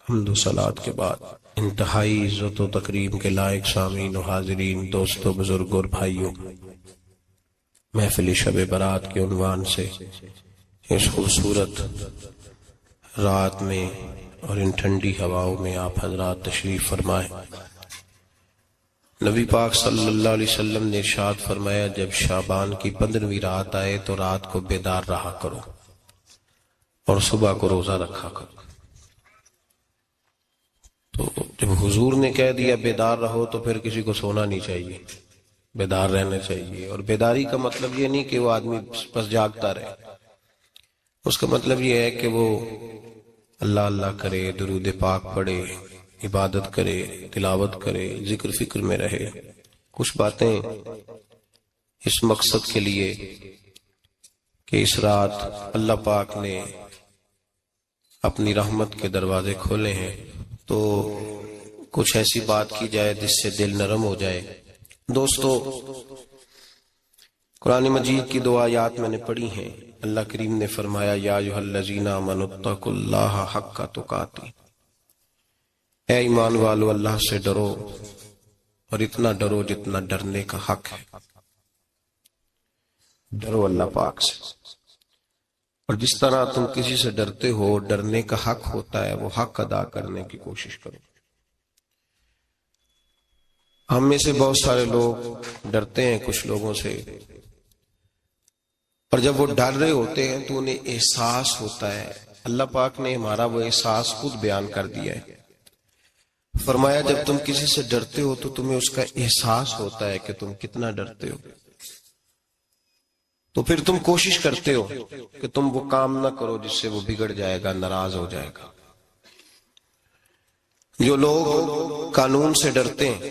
حمد و صلات کے بعد انتہائی عزت و تکریم کے لائق سامعین و حاضرین، دوستو، بزرگوں اور بھائیوں، محفل شب برات کے عنوان سے اس خوبصورت رات میں اور ان ٹھنڈی ہواؤں میں آپ حضرات تشریف فرمائیں۔ نبی پاک صلی اللہ علیہ وسلم نے ارشاد فرمایا، جب شعبان کی 15ویں رات آئے تو رات کو بیدار رہا کرو اور صبح کو روزہ رکھا کرو۔ تو جب حضور نے کہہ دیا بیدار رہو تو پھر کسی کو سونا نہیں چاہیے، بیدار رہنا چاہیے۔ اور بیداری کا مطلب یہ نہیں کہ وہ آدمی بس جاگتا رہے، اس کا مطلب یہ ہے کہ وہ اللہ اللہ کرے، درود پاک پڑھے، عبادت کرے، تلاوت کرے، ذکر فکر میں رہے۔ کچھ باتیں اس مقصد کے لیے کہ اس رات اللہ پاک نے اپنی رحمت کے دروازے کھولے ہیں، تو کچھ ایسی بات کی جائے جس سے دل نرم ہو جائے۔ دوستو، قرآن مجید کی 2 آیات میں نے پڑھی ہیں۔ اللہ کریم نے فرمایا، یا ایھا الذین آمنوا اتقوا اللہ حق تقاتہ، اے ایمان والو اللہ سے ڈرو اور اتنا ڈرو جتنا ڈرنے کا حق ہے۔ ڈرو اللہ پاک سے، اور جس طرح تم کسی سے ڈرتے ہو، ڈرنے کا حق ہوتا ہے، وہ حق ادا کرنے کی کوشش کرو۔ ہم میں سے بہت سارے لوگ ڈرتے ہیں کچھ لوگوں سے، اور جب وہ ڈر رہے ہوتے ہیں تو انہیں احساس ہوتا ہے۔ اللہ پاک نے ہمارا وہ احساس خود بیان کر دیا ہے۔ فرمایا، جب تم کسی سے ڈرتے ہو تو تمہیں اس کا احساس ہوتا ہے کہ تم کتنا ڈرتے ہو، تو پھر تم کوشش کرتے ہو کہ تم وہ کام نہ کرو جس سے وہ بگڑ جائے گا، ناراض ہو جائے گا۔ جو لوگ قانون سے ڈرتے ہیں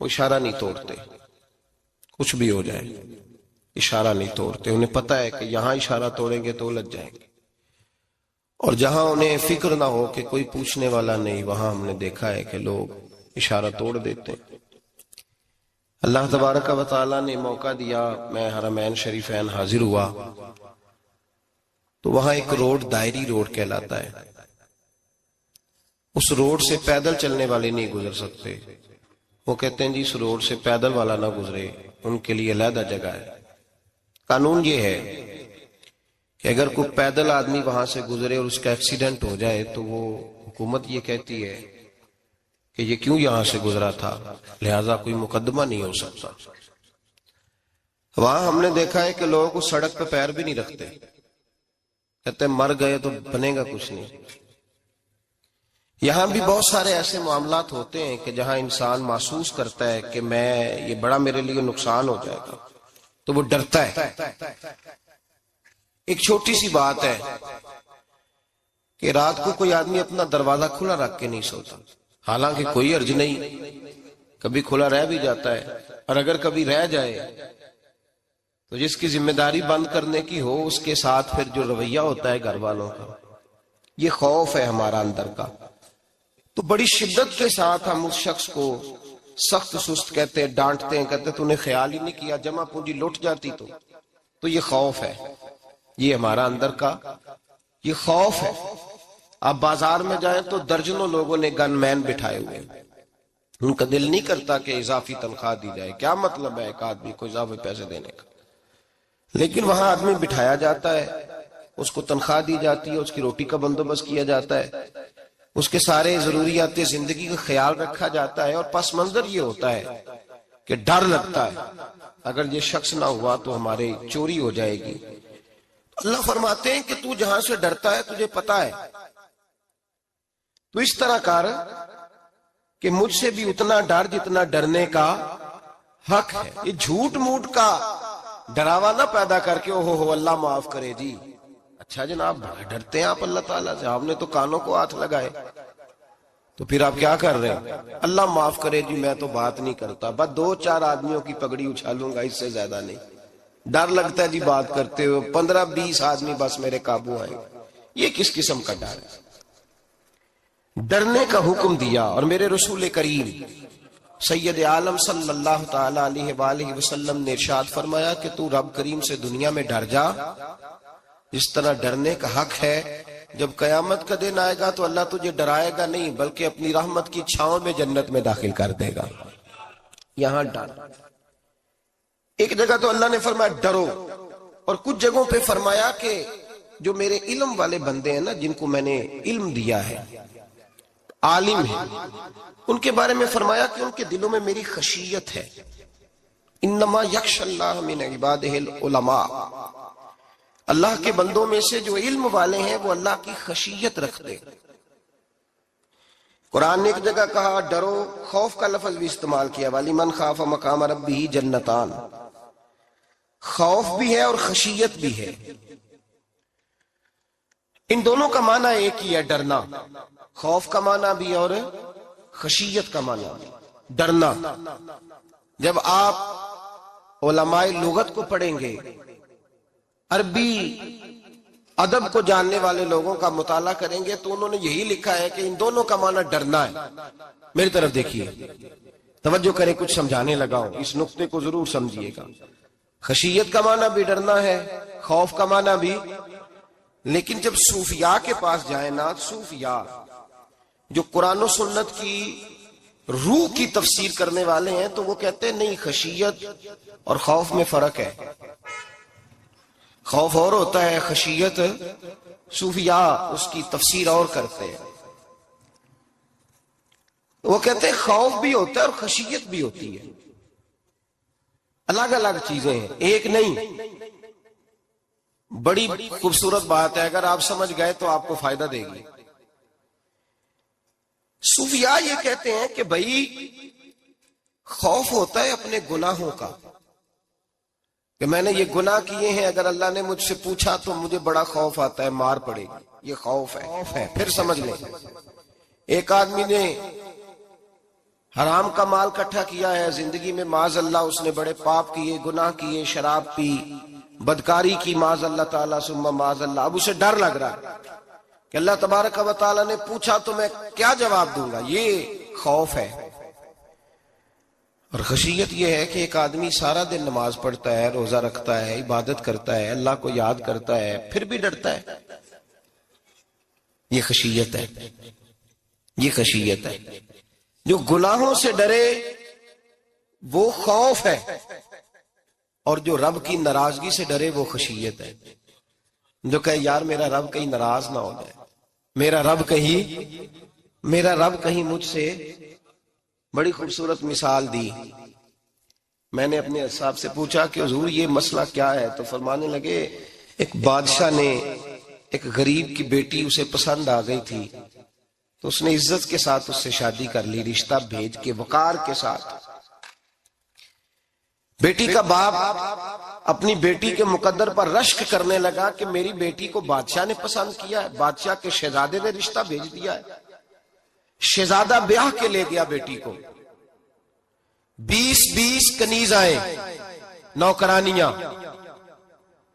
وہ اشارہ نہیں توڑتے، کچھ بھی ہو جائے اشارہ نہیں توڑتے۔ انہیں پتہ ہے کہ یہاں اشارہ توڑیں گے تو الجھ جائیں گے، اور جہاں انہیں فکر نہ ہو کہ کوئی پوچھنے والا نہیں، وہاں ہم نے دیکھا ہے کہ لوگ اشارہ توڑ دیتے ہیں۔ اللہ تبارک و تعالیٰ نے موقع دیا، میں حرمین شریفین حاضر ہوا تو وہاں ایک روڈ دائری روڈ کہلاتا ہے۔ اس روڈ سے پیدل چلنے والے نہیں گزر سکتے۔ وہ کہتے ہیں جی اس روڈ سے پیدل والا نہ گزرے، ان کے لیے علیحدہ جگہ ہے۔ قانون یہ ہے کہ اگر کوئی پیدل آدمی وہاں سے گزرے اور اس کا ایکسیڈنٹ ہو جائے تو وہ حکومت یہ کہتی ہے کہ یہ کیوں یہاں سے گزرا تھا، لہٰذا کوئی مقدمہ نہیں ہو سکتا۔ وہاں ہم نے دیکھا ہے کہ لوگ اس سڑک پہ پیر بھی نہیں رکھتے، کہتے ہیں مر گئے تو بنے گا کچھ نہیں۔ یہاں بھی بہت سارے ایسے معاملات ہوتے ہیں کہ جہاں انسان محسوس کرتا ہے کہ یہ بڑا میرے لیے نقصان ہو جائے گا، تو وہ ڈرتا ہے۔ ایک چھوٹی سی بات ہے کہ رات کو کوئی آدمی اپنا دروازہ کھلا رکھ کے نہیں سوتا، حالانکہ کوئی حرج نہیں، کبھی کھلا رہ بھی جاتا ہے، اور اگر کبھی رہ جائے تو جس کی ذمہ داری بند کرنے کی ہو، اس کے ساتھ پھر جو رویہ ہوتا ہے گھر والوں کا، یہ خوف ہے ہمارا اندر کا، تو بڑی شدت کے ساتھ ہم اس شخص کو سخت سست کہتے ہیں، ڈانٹتے ہیں، کہتے تو نے خیال ہی نہیں کیا، جمع پونجی لٹ جاتی تو یہ خوف ہے، یہ ہمارا اندر کا یہ خوف ہے۔ آپ بازار میں جائیں تو درجنوں لوگوں نے گن مین بٹھائے ہوئے، ان کا دل نہیں کرتا کہ اضافی تنخواہ دی جائے، کیا مطلب ہے ایک آدمی کو اضافی پیسے دینے کا، لیکن وہاں آدمی بٹھایا جاتا ہے، اس کو تنخواہ دی جاتی ہے، اس کی روٹی کا بندوبست کیا جاتا ہے، اس کے سارے ضروریات زندگی کا خیال رکھا جاتا ہے، اور پس منظر یہ ہوتا ہے کہ ڈر لگتا ہے اگر یہ شخص نہ ہوا تو ہمارے چوری ہو جائے گی۔ اللہ فرماتے ہیں کہ تو جہاں سے ڈرتا ہے تجھے پتا ہے، تو اس طرح کر کہ مجھ سے بھی اتنا ڈر جتنا ڈرنے کا حق ہے۔ یہ جھوٹ موٹ کا ڈراوا نہ پیدا کر کے اوہ اللہ معاف کرے جی، اچھا جناب بڑا ڈرتے ہیں آپ اللہ تعالیٰ سے، آپ نے تو کانوں کو ہاتھ لگائے، تو پھر آپ کیا کر رہے ہیں؟ اللہ معاف کرے جی میں تو بات نہیں کرتا، بس 2-4 آدمیوں کی پگڑی اچھالوں گا، اس سے زیادہ نہیں۔ ڈر لگتا ہے جی بات کرتے ہوئے، 15-20 آدمی بس میرے قابو آئیں، یہ کس قسم کا ڈر ہے؟ ڈرنے کا حکم دیا، اور میرے رسول کریم سید عالم صلی اللہ تعالی علیہ وآلہ وسلم نے ارشاد فرمایا کہ تو رب کریم سے دنیا میں ڈر جا، جس طرح ڈرنے کا حق ہے جب قیامت کا دن آئے گا تو اللہ تجھے ڈرائے گا نہیں بلکہ اپنی رحمت کی چھاؤں میں جنت میں داخل کر دے گا. یہاں ڈر. ایک جگہ تو اللہ نے فرمایا ڈرو، اور کچھ جگہوں پہ فرمایا کہ جو میرے علم والے بندے ہیں نا، جن کو میں نے علم دیا ہے، عالم ہیں، ان کے بارے میں فرمایا کہ ان کے دلوں میں میری خشیت ہے. انما یخشی اللہ من عبادہ العلماء، اللہ کے بندوں میں سے جو علم والے ہیں وہ اللہ کی خشیت رکھتے. قرآن نے ایک جگہ کہا ڈرو، خوف کا لفظ بھی استعمال کیا، وَلِمَنْ خَافَ مَقَامَ رَبِّهِ جَنَّتَانِ، خوف بھی ہے اور خشیت بھی ہے. ان دونوں کا معنی ایک ہی ہے، ڈرنا. خوف کا معنی بھی اور خشیت کا معنی بھی ڈرنا. جب آپ علماء لغت کو پڑھیں گے، عربی ادب کو جاننے والے لوگوں کا مطالعہ کریں گے تو انہوں نے یہی لکھا ہے کہ ان دونوں کا معنی ڈرنا ہے. میری طرف دیکھیے، توجہ کریں، کچھ سمجھانے لگا ہوں، اس نقطے کو ضرور سمجھیے گا. خشیت کا معنی بھی ڈرنا ہے، خوف کا معنی بھی. لیکن جب صوفیاء کے پاس جائیں نا، صوفیاء جو قرآن و سنت کی روح کی تفسیر کرنے والے ہیں، تو وہ کہتے ہیں نہیں، خشیت اور خوف میں فرق ہے. خوف اور ہوتا ہے، خشیت صوفیاء اس کی تفسیر اور کرتے ہیں. وہ کہتے ہیں خوف بھی ہوتا ہے اور خشیت بھی ہوتی ہے، الگ الگ چیزیں ہیں، ایک نہیں. بڑی خوبصورت بات ہے، اگر آپ سمجھ گئے تو آپ کو فائدہ دے گی. صوفیاء یہ کہتے ہیں کہ بھائی خوف ہوتا ہے اپنے گناہوں کا، کہ میں نے یہ گناہ کیے ہیں، اگر اللہ نے مجھ سے پوچھا تو مجھے بڑا خوف آتا ہے، مار پڑے گی، یہ خوف ہے. پھر سمجھ لیں، ایک آدمی نے حرام کا مال اکٹھا کیا ہے زندگی میں، معاذ اللہ اس نے بڑے پاپ کیے، گناہ کیے، شراب پی، بدکاری کی، معاذ اللہ تعالیٰ ثم معاذ اللہ. اب اسے ڈر لگ رہا ہے کہ اللہ تبارک و تعالیٰ نے پوچھا تو میں کیا جواب دوں گا. یہ خوف ہے. اور خشیت یہ ہے کہ ایک آدمی سارا دن نماز پڑھتا ہے، روزہ رکھتا ہے، عبادت کرتا ہے، اللہ کو یاد کرتا ہے، پھر بھی ڈرتا ہے. یہ خشیت ہے. یہ خشیت ہے. جو گناہوں سے ڈرے وہ خوف ہے، اور جو رب کی ناراضگی سے ڈرے وہ خشیت ہے. جو کہے یار میرا رب کہیں ناراض نہ ہو جائے، میرا رب کہیں مجھ سے. بڑی خوبصورت مثال دی. میں نے اپنے صاحب سے پوچھا کہ حضور یہ مسئلہ کیا ہے، تو فرمانے لگے ایک بادشاہ نے ایک غریب کی بیٹی اسے پسند آ گئی تھی، تو اس نے عزت کے ساتھ اس سے شادی کر لی، رشتہ بھیج کے وقار کے ساتھ. بیٹی کا باپ اپنی بیٹی کے مقدر پر رشک کرنے لگا کہ میری بیٹی کو بادشاہ نے پسند کیا ہے، بادشاہ کے شہزادے نے رشتہ بھیج دیا ہے. شہزادہ بیاہ کے لے گیا بیٹی کو. 20 کنیزائیں، نوکرانیاں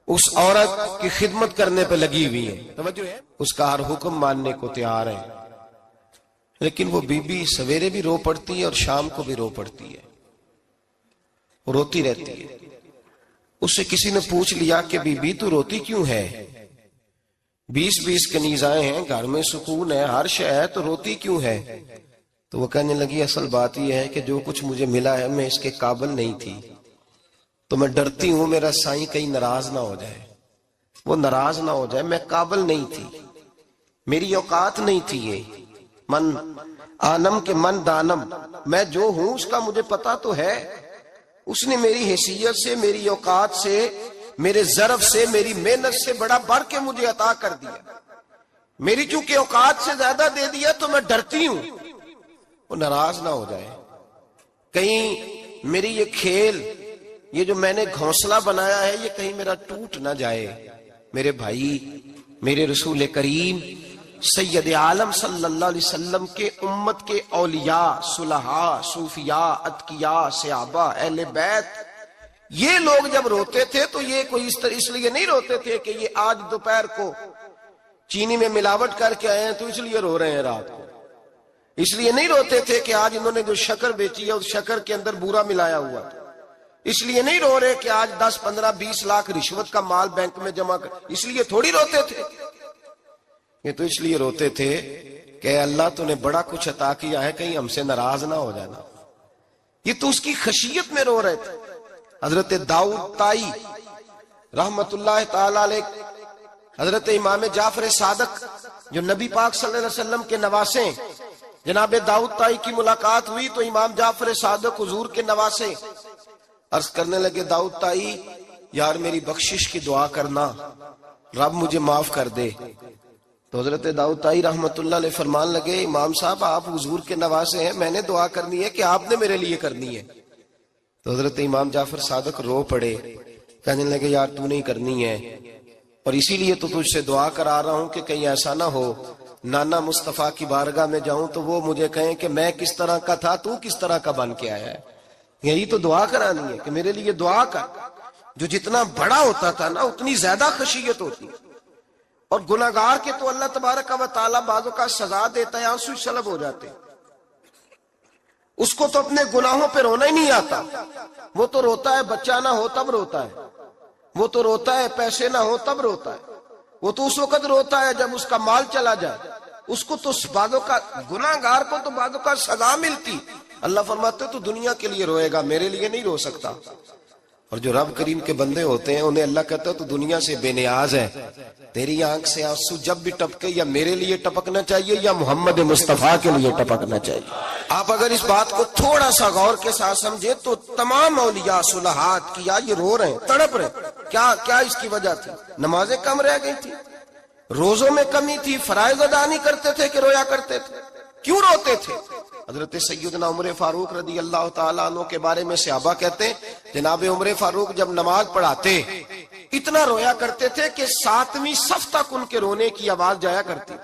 اس عورت کی خدمت کرنے پہ لگی ہوئی ہیں، توجہ ہے، اس کا ہر حکم ماننے کو تیار ہے. لیکن وہ بی بی سویرے بھی رو پڑتی ہے اور شام کو بھی رو پڑتی ہے، روتی رہتی ہے. اس سے کسی نے پوچھ لیا کہ بی بی تو روتی کیوں ہے؟ 20 کنیزائیں ہیں، گھر میں سکون ہے، ہر شے ہے، تو روتی کیوں ہے؟ تو وہ کہنے لگی اصل بات یہ ہے کہ جو کچھ مجھے ملا ہے میں اس کے قابل نہیں تھی، تو میں ڈرتی ہوں میرا سائیں کہیں ناراض نہ ہو جائے، وہ ناراض نہ ہو جائے. میں قابل نہیں تھی، میری اوقات نہیں تھی. یہ من آنم کے من دانم، میں جو ہوں اس کا مجھے پتا تو ہے. اس نے میری حیثیت سے، میری اوقات سے، میرے ظرف سے، میری محنت سے بڑا بڑھ کے مجھے عطا کر دیا. میری چونکہ اوقات سے زیادہ دے دیا تو میں ڈرتی ہوں وہ ناراض نہ ہو جائے، کہیں میری یہ کھیل، یہ جو میں نے گھونسلہ بنایا ہے، یہ کہیں میرا ٹوٹ نہ جائے. میرے بھائی، میرے رسول کریم سید عالم صلی اللہ علیہ وسلم کے امت کے اولیاء، صلحاء، صوفیاء، اتقیاء، صحابہ، اہل بیت، یہ لوگ جب روتے تھے تو یہ کوئی اس لیے نہیں روتے تھے کہ یہ آج دوپہر کو چینی میں ملاوٹ کر کے آئے ہیں تو اس لیے رو رہے ہیں رات کو. اس لیے نہیں روتے تھے کہ آج انہوں نے جو شکر بیچی ہے اس شکر کے اندر بورا ملایا ہوا تھا. اس لیے نہیں رو رہے کہ آج 10 15 20 لاکھ رشوت کا مال بینک میں جمع کر، اس لیے تھوڑی روتے تھے. یہ تو اس لیے روتے تھے کہ اللہ تو نے بڑا کچھ عطا کیا ہے، کہیں ہم سے ناراض نہ ہو جانا. یہ تو اس کی خشیت میں رو رہے تھے. حضرت داؤد طائی رحمت اللہ تعالی علیہ، حضرت امام جعفر صادق جو نبی پاک صلی اللہ علیہ وسلم کے نواسے، جناب داؤد طائی کی ملاقات ہوئی تو امام جعفر صادق حضور کے نواسے عرض کرنے لگے، داؤد طائی یار میری بخشش کی دعا کرنا، رب مجھے معاف کر دے. تو حضرت داؤد طائی رحمت اللہ علیہ فرمان لگے، امام صاحب آپ حضور کے نواسے ہیں، میں نے دعا کرنی ہے کہ آپ نے میرے لیے کرنی ہے؟ تو حضرت امام جعفر صادق رو پڑے، کہنے لگے یار تو نہیں کرنی ہے، اور اسی لیے تو تجھ سے دعا کرا رہا ہوں کہ کہیں ایسا نہ ہو نانا مصطفیٰ کی بارگاہ میں جاؤں تو وہ مجھے کہیں کہ میں کس طرح کا تھا تو کس طرح کا بن کے آیا ہے. یہی تو دعا کرانی ہے کہ میرے لیے دعا کر. جو جتنا بڑا ہوتا تھا نا اتنی زیادہ خشیت ہوتی. اور گناہگار کے تو اللہ تبارک و تعالیٰ بعضوں کا سزا دیتا ہے، آنسو سلب ہو جاتے. اس کو تو اپنے گناہوں پہ رونا ہی نہیں آتا. وہ تو روتا ہے بچہ نہ ہو تب روتا ہے، وہ تو روتا ہے پیسے نہ ہو تب روتا ہے، وہ تو اس وقت روتا ہے جب اس کا مال چلا جائے. اس کو تو بعضوں کا گناہگار کو تو بعضوں کا سزا ملتی. اللہ فرماتے تو دنیا کے لیے روئے گا، میرے لیے نہیں رو سکتا. اور جو رب کریم کے بندے ہوتے ہیں انہیں اللہ کہتا ہے تو دنیا سے بے نیاز ہے، تیری آنکھ سے آنسو جب بھی ٹپکے یا میرے لیے ٹپکنا چاہیے یا محمد مصطفیٰ کے لیے ٹپکنا چاہیے. آپ اگر اس بات کو تھوڑا سا غور کے ساتھ سمجھے تو تمام اولیاء صلحات کیا یہ رو رہے ہیں، تڑپ رہے ہیں. کیا اس کی وجہ تھی؟ نمازیں کم رہ گئی تھی، روزوں میں کمی تھی، فرائض ادا نہیں کرتے تھے کہ رویا کرتے تھے؟ کیوں روتے تھے؟ حضرت سیدنا عمر فاروق رضی اللہ تعالیٰ عنہ کے بارے میں صحابہ کہتے ہیں جناب عمر فاروق جب نماز پڑھاتے اتنا رویا کرتے تھے کہ 7ویں صف تک ان کے رونے کی آواز جایا کرتی.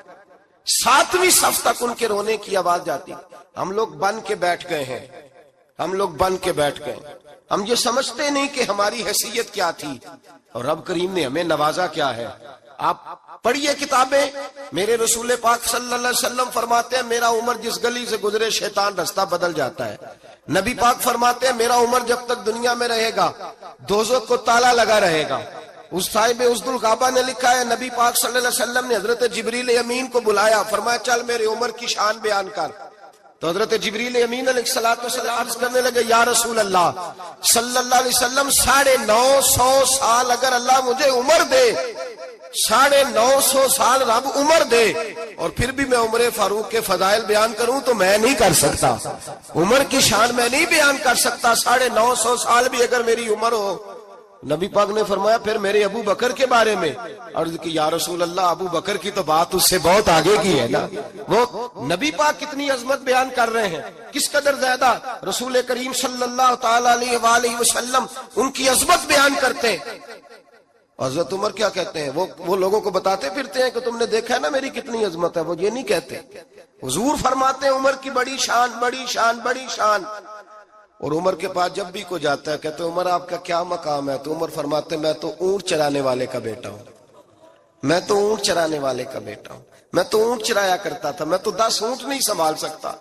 7ویں صف تک ان کے رونے کی آواز جاتی. ہم لوگ بن کے بیٹھ گئے ہیں، ہم لوگ بن کے بیٹھ گئے. ہم یہ سمجھتے نہیں کہ ہماری حیثیت کیا تھی اور رب کریم نے ہمیں نوازا کیا ہے. آپ پڑھیے کتابیں، میرے رسول پاک صلی اللہ علیہ وسلم فرماتے ہیں میرا عمر جس گلی سے گزرے شیطان رستہ بدل جاتا ہے. نبی پاک فرماتے ہیں میرا عمر جب تک دنیا میں رہے گا دوزخ کو تالا لگا رہے گا. اس صاحب عزد الغابہ نے لکھا ہے نبی پاک صلی اللہ علیہ وسلم نے حضرت جبریل امین کو بلایا، فرمایا چل میرے عمر کی شان بیان کر. تو حضرت جبریل امین علیہ السلام عرض کرنے لگے یا رسول اللہ صلی اللہ علیہ وسلم 950 سال اگر اللہ مجھے عمر دے، 950 سال رب عمر دے اور پھر بھی میں عمر فاروق کے فضائل بیان کروں تو میں نہیں کر سکتا. عمر کی شان میں نہیں بیان کر سکتا. 950 سال بھی اگر میری عمر ہو. نبی پاک نے فرمایا پھر میرے ابو بکر کے بارے میں عرض کی یا رسول اللہ ابو بکر کی تو بات اس سے بہت آگے کی ہے نا. وہ نبی پاک کتنی عظمت بیان کر رہے ہیں، کس قدر زیادہ رسول کریم صلی اللہ تعالی علیہ وآلہ وسلم ان کی عظمت بیان کرتے ہیں. حضرت عمر کیا کہتے ہیں؟ وہ لوگوں کو بتاتے پھرتے ہیں کہ تم نے دیکھا ہے نا میری کتنی عظمت ہے. وہ یہ نہیں کہتے. حضور فرماتے ہیں عمر کی بڑی شان بڑی شان بڑی شان. اور عمر کے پاس جب بھی کوئی جاتا ہے کہتے ہیں عمر آپ کا کیا مقام ہے؟ تو عمر فرماتے ہیں میں تو اونٹ چرانے والے کا بیٹا ہوں، میں تو اونٹ چرانے والے کا بیٹا ہوں، میں تو اونٹ چرایا کرتا تھا، میں تو 10 اونٹ نہیں سنبھال سکتا.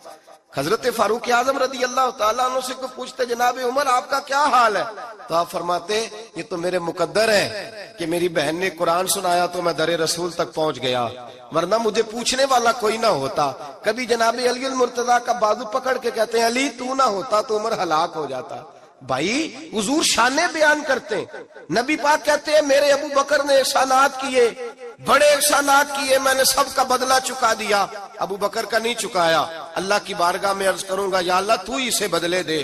حضرت فاروق اعظم رضی اللہ تعالیٰ عنہ سے کو پوچھتے جناب عمر آپ کا کیا حال ہے؟ تو آپ فرماتے یہ تو میرے مقدر ہے کہ میری بہن نے قرآن سنایا تو میں در رسول تک پہنچ گیا، ورنہ مجھے پوچھنے والا کوئی نہ ہوتا. کبھی جناب علی المرتضیٰ کا بازو پکڑ کے کہتے ہیں علی تو نہ ہوتا تو عمر ہلاک ہو جاتا. بھائی حضور شانے بیان کرتے ہیں. نبی پاک کہتے ہیں میرے ابو بکر نے احسانات کیے، بڑے احسانات کیے، میں نے سب کا بدلہ چکا دیا. ابو بکر کا نہیں چکایا. اللہ کی بارگاہ میں عرض کروں گا یا اللہ تو ہی اسے بدلے دے.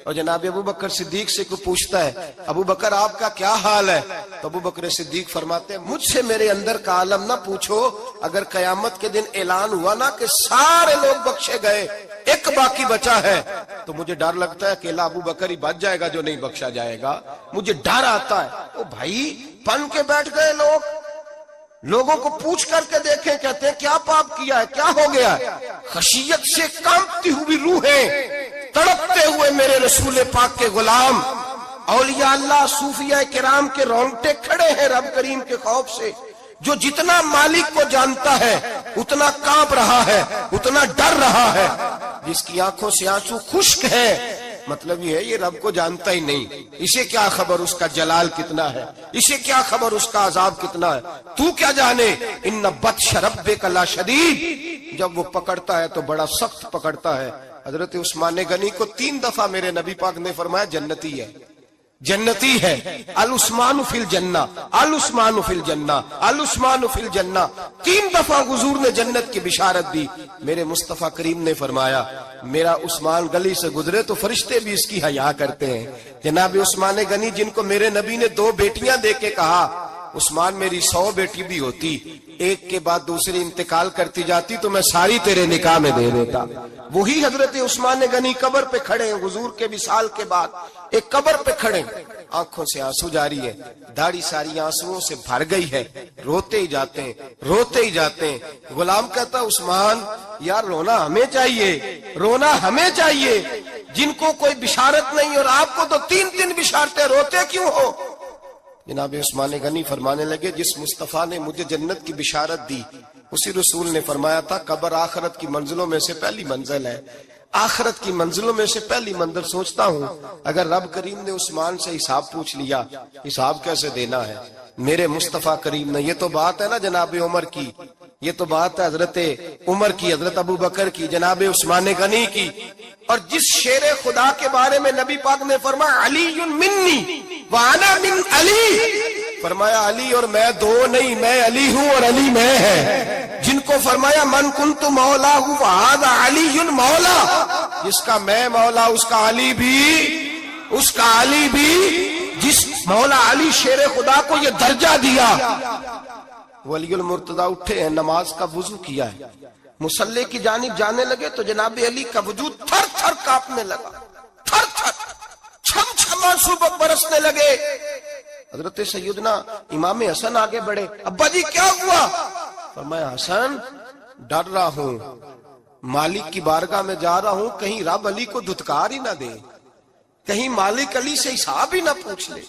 اور جناب ابو بکر صدیق سے کوئی پوچھتا ہے ابو بکر آپ کا کیا حال ہے؟ تو ابو بکر صدیق فرماتے ہیں مجھ سے میرے اندر کا عالم نہ پوچھو، اگر قیامت کے دن اعلان ہوا نا کہ سارے لوگ بخشے گئے ایک باقی بچا ہے تو مجھے ڈر لگتا ہے اکیلا ابو بکر ہی بچ جائے گا جو نہیں بخشا جائے گا. مجھے ڈر آتا ہے. او بھائی بن کے بیٹھ گئے لوگ، لوگوں کو پوچھ کر کے دیکھیں، کہتے ہیں کیا پاپ کیا ہے، کیا ہو گیا ہے؟ خشیت سے کانپتی ہوئی روحیں، تڑپتے ہوئے میرے رسول پاک کے غلام، اولیاء اللہ صوفیاء کرام کے رونگٹے کھڑے ہیں رب کریم کے خوف سے. جو جتنا مالک کو جانتا ہے اتنا کانپ رہا ہے، اتنا ڈر رہا ہے. جس کی آنکھوں سے آنسو خشک ہے مطلب یہ ہے یہ رب کو جانتا ہی نہیں، اسے کیا خبر اس کا جلال کتنا ہے، اسے کیا خبر اس کا عذاب کتنا ہے، تو کیا جانے۔ ان بطش ربک لشدید، جب وہ پکڑتا ہے تو بڑا سخت پکڑتا ہے۔ حضرت عثمان غنی کو 3 دفعہ میرے نبی پاک نے فرمایا جنتی ہے، جنتی ہے، العثمان فی الجنہ، العثمان فی الجنہ، العثمان فی الجنہ، 3 دفعہ حضور نے جنت کی بشارت دی۔ میرے مصطفیٰ کریم نے فرمایا میرا عثمان گلی سے گزرے تو فرشتے بھی اس کی حیا کرتے ہیں۔ جناب عثمان غنی جن کو میرے نبی نے 2 بیٹیاں دے کے کہا عثمان میری 100 بیٹی بھی ہوتی، ایک کے بعد دوسری انتقال کرتی جاتی تو میں ساری تیرے نکاح میں دے دیتا، وہی حضرت عثمان غنی قبر پہ کھڑے ہیں حضور کے وصال کے بعد، ایک قبر پہ کھڑے، آنکھوں سے آنسو جاری ہے، داڑھی ساری آنسوؤں سے بھر گئی ہے، روتے ہی جاتے ہیں، روتے ہی جاتے ہیں۔ غلام کہتا عثمان یار رونا ہمیں چاہیے، رونا ہمیں چاہیے، جن کو کوئی بشارت نہیں اور آپ کو تو 3 بشارتیں، روتے کیوں ہو؟ جناب عثمان غنی فرمانے لگے جس مصطفیٰ نے مجھے جنت کی بشارت دی اسی رسول نے فرمایا تھا قبر آخرت کی منزلوں میں سے پہلی منزل ہے، آخرت کی منزلوں میں سے پہلی منزل۔ سوچتا ہوں اگر رب کریم نے عثمان سے حساب پوچھ لیا حساب کیسے دینا ہے میرے مصطفیٰ کریم نے؟ یہ تو بات ہے نا جناب عمر کی، یہ تو بات ہے حضرت عمر کی، حضرت ابو بکر کی، جناب عثمان غنی کی۔ اور جس شیر خدا کے بارے میں نبی پاک نے فرمایا علی منی وانا من علی، فرمایا علی اور میں 2 نہیں، میں علی ہوں اور علی میں ہے۔ جن کو فرمایا من کنت مولا ہوں وہذا علی مولا، جس کا میں مولا اس کا علی بھی، اس کا علی بھی، جس مولا علی شیر خدا کو یہ درجہ دیا۔ ولی المرتضی اٹھے ہیں، نماز کا وضو کیا ہے، مصلی کی جانب جانے لگے تو جناب علی کا وجود تھر تھر کانپنے لگا، تھر تھر، چھم چھم آنسو برسنے لگے۔ حضرت سیدنا امام حسن آگے بڑھے، ابا جی کیا ہوا؟ فرمایا حسن ڈر رہا ہوں، مالک کی بارگاہ میں جا رہا ہوں، کہیں رب علی کو دھتکار ہی نہ دے، کہیں مالک علی سے حساب ہی نہ پوچھ لے،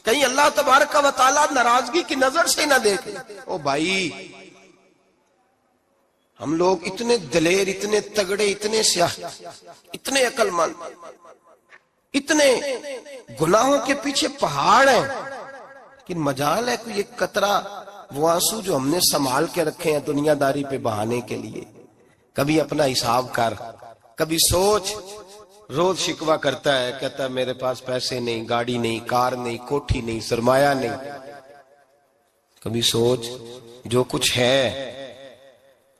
کہیں اللہ تبارک و تعالیٰ ناراضگی کی نظر سے نہ دیکھے۔ او بھائی ہم لوگ اتنے دلیر، اتنے تگڑے، اتنے سیاہ، اتنے عقل مند، اتنے گناہوں کے پیچھے پہاڑ ہیں، لیکن مجال ہے کوئی ایک قطرہ وہ آنسو جو ہم نے سنبھال کے رکھے ہیں دنیا داری پہ بہانے کے لیے۔ کبھی اپنا حساب کر، کبھی سوچ۔ روز شکوہ کرتا ہے، کہتا ہے میرے پاس پیسے نہیں، گاڑی نہیں، کار نہیں، کوٹھی نہیں، سرمایہ نہیں۔ کبھی سوچ جو کچھ ہے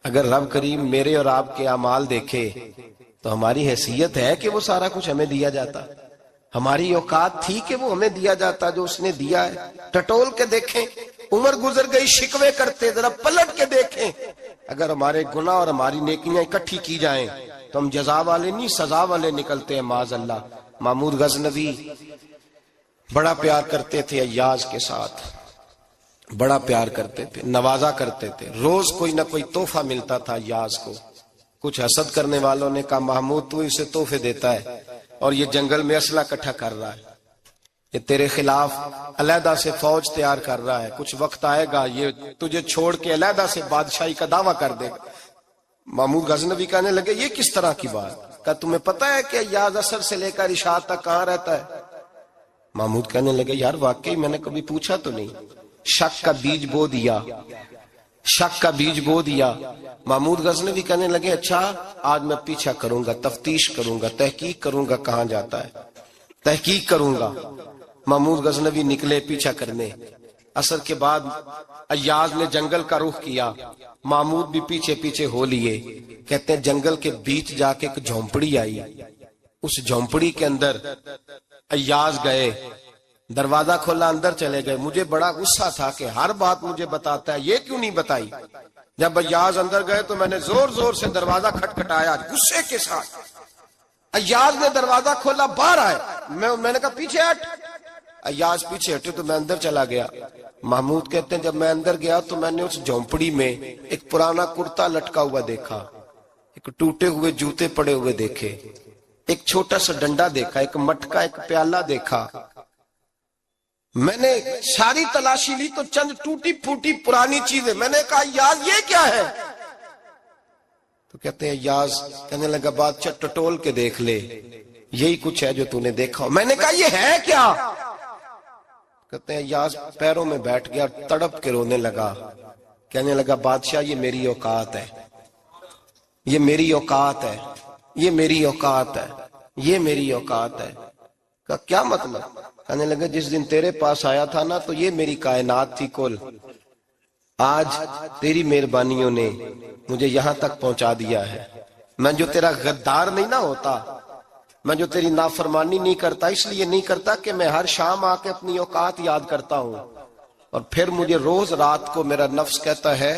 اگر رب کریم میرے اور آپ کے اعمال دیکھے تو ہماری حیثیت ہے کہ وہ سارا کچھ ہمیں دیا جاتا، ہماری اوقات تھی کہ وہ ہمیں دیا جاتا جو اس نے دیا ہے۔ ٹٹول کے دیکھیں، عمر گزر گئی شکوے کرتے، ذرا پلٹ کے دیکھیں، اگر ہمارے گناہ اور ہماری نیکیاں اکٹھی کی جائیں تو ہم جزا والے نہیں سزا والے نکلتے ہیں معاذ اللہ۔ محمود غزنوی بڑا پیار کرتے تھے ایاز کے ساتھ، بڑا پیار کرتے تھے، نوازا کرتے تھے، روز کوئی نہ کوئی تحفہ ملتا تھا ایاز کو۔ کچھ حسد کرنے والوں نے کہا محمود تو اسے تحفے دیتا ہے اور یہ جنگل میں اسلحہ اکٹھا کر رہا ہے، یہ تیرے خلاف علیحدہ سے فوج تیار کر رہا ہے، کچھ وقت آئے گا یہ تجھے چھوڑ کے علیحدہ سے بادشاہی کا دعویٰ کر دے گا۔ محمود غزنوی کہنے لگے یہ کس طرح کی بات؟ کہا تمہیں پتہ ہے کہ ایاز عصر سے لے کر عشاء تک کہاں رہتا ہے؟ محمود کہنے لگے یار واقعی میں نے کبھی پوچھا تو نہیں، شک کا بیج بو دیا، شک کا بیج بو دیا۔ محمود غزنوی کہنے لگے اچھا آج میں پیچھا کروں گا، تفتیش کروں گا، تحقیق کروں گا کہاں جاتا ہے، تحقیق کروں گا۔ محمود غزنوی نکلے پیچھا کرنے۔ عصر کے بعد ایاز نے جنگل کا رخ کیا، محمود بھی پیچھے پیچھے ہو لیے۔ کہتے ہیں جنگل کے بیچ جا کے ایک جھونپڑی آئی، اس جھونپڑی کے اندر ایاز گئے، دروازہ کھولا اندر چلے گئے۔ مجھے بڑا غصہ تھا کہ ہر بات مجھے بتاتا ہے، یہ کیوں نہیں بتائی؟ جب ایاز اندر گئے تو میں نے زور زور سے دروازہ کھٹکھٹایا غصے کے ساتھ۔ ایاز نے دروازہ کھولا، باہر آئے، میں نے کہا پیچھے ہٹ۔ ایاز پیچھے ہٹے تو میں اندر چلا گیا۔ محمود کہتے ہیں جب میں اندر گیا تو میں نے اس جھونپڑی میں ایک پرانا کرتا لٹکا ہوا دیکھا، ایک ٹوٹے ہوئے جوتے پڑے ہوئے دیکھے، ایک چھوٹا سا ڈنڈا دیکھا، ایک مٹکا، ایک پیالہ دیکھا۔ میں نے ساری تلاشی لی تو چند ٹوٹی پھوٹی پرانی چیزیں، میں نے کہا یار یہ کیا ہے؟ تو کہتے ہیں یاز، کہنے لگا بادشاہ ٹٹول کے دیکھ لے، یہی کچھ ہے جو تو نے دیکھا. میں نے کہا یہ ہے کیا؟ کہتے ہیں یاز پیروں میں بیٹھ گیا، تڑپ کے رونے لگا. کہنے لگا بادشاہ یہ میری اوقات ہے، یہ میری اوقات ہے، یہ میری اوقات ہے، یہ میری اوقات ہے. کہا کیا مطلب؟ کہنے لگا جس دن تیرے پاس آیا تھا نا تو یہ میری کائنات تھی کل، آج تیری مہربانیوں نے مجھے یہاں تک پہنچا دیا ہے. میں جو تیرا غدار نہیں نہ ہوتا، میں جو تیری نافرمانی نہیں کرتا، اس لیے نہیں کرتا کہ میں ہر شام آ کے اپنی اوقات یاد کرتا ہوں، اور پھر مجھے روز رات کو میرا نفس کہتا ہے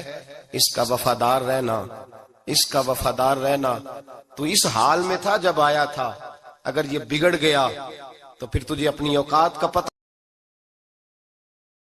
اس کا وفادار رہنا، اس کا وفادار رہنا. تو اس حال میں تھا جب آیا تھا، اگر یہ بگڑ گیا تو پھر تجھے اپنی اوقات کا پتہ